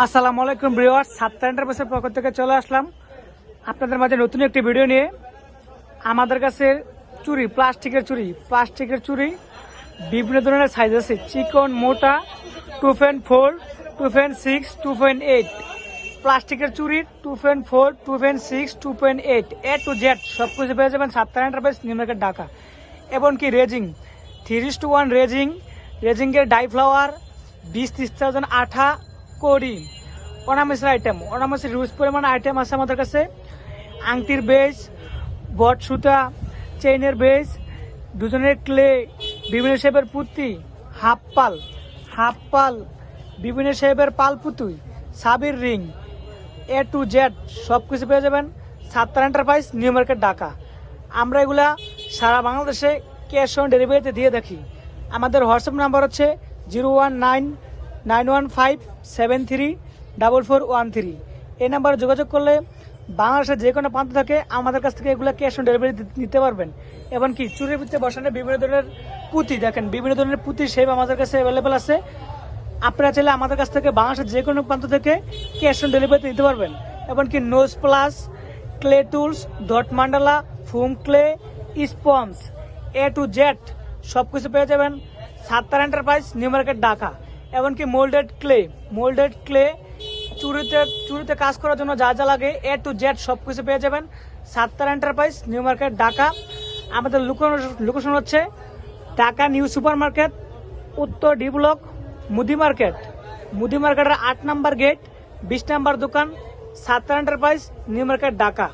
আসসালামু আলাইকুম ভিউয়ার্স, সাত্তার এন্টারপ্রাইজের পক্ষ থেকে চলে আসলাম আপনাদের মাঝে নতুন একটি ভিডিও নিয়ে। আমাদের কাছে প্লাস্টিকের চুরি বিভিন্ন ধরনের সাইজ আছে। চিকন, মোটা, 2.4, 2.6, 2.8। প্লাস্টিকের চুরি 2.4, 2.6, 2.8 A to Z সব কিছু পেয়ে যাবেন Sattar enterprise, New Market, Dhaka. এমনকি রেজিং 3:1 রেজিংয়ের ডাই ফ্লাওয়ার, 20-30,000 আঠা, করি, অনামেসের রুজ পরিমাণ আইটেম আছে আমাদের কাছে। আংটির বেজ, বট সুতা, চেইনের বেজ, দুজনের ক্লে, বিভিন্ন শেপের পুঁতি, হাফ পাল, বিভিন্ন শেপের পাল পুতুই, সাবির রিং, A to Z সব কিছু পেয়ে যাবেন Sattar enterprise, New Market, Dhaka. আমরা এগুলা সারা বাংলাদেশে ক্যাশ অন ডেলিভারিতে দিয়ে দেখি। আমাদের হোয়াটসঅ্যাপ নাম্বার হচ্ছে 0199157344113। এই নাম্বারে যোগাযোগ করলে বাংলাদেশের যে কোনো প্রান্ত থেকে আমাদের কাছ থেকে এগুলো ক্যাশ অন ডেলিভারি নিতে পারবেন। এমনকি চুরির ভিতরে বসানো বিভিন্ন ধরনের পুঁতি, দেখেন বিভিন্ন ধরনের পুঁতির শেপ আমাদের কাছে অ্যাভেলেবেল আছে। আপনারা চাইলে আমাদের কাছ থেকে বাংলাদেশের যে কোনো প্রান্ত থেকে ক্যাশ অন ডেলিভারিতে দিতে পারবেন। এমনকি nose plus, clay tools, dot mandala, foam clay, sponge, A to Z সব কিছু পেয়ে যাবেন Sattar enterprise, New Market, Dhaka. এমনকি মোল্ডেড ক্লে চুরিতে কাজ করার জন্য যা যা লাগে A to Z সব কিছু পেয়ে যাবেন Sattar enterprise, New Market, Dhaka. আমাদের লোকেশন হচ্ছে ঢাকা নিউ সুপার মার্কেট, উত্তর ডি ব্লক, মুদি মার্কেটের 8 নম্বর গেট, 20 নম্বর দোকান, Sattar enterprise, New Market, Dhaka.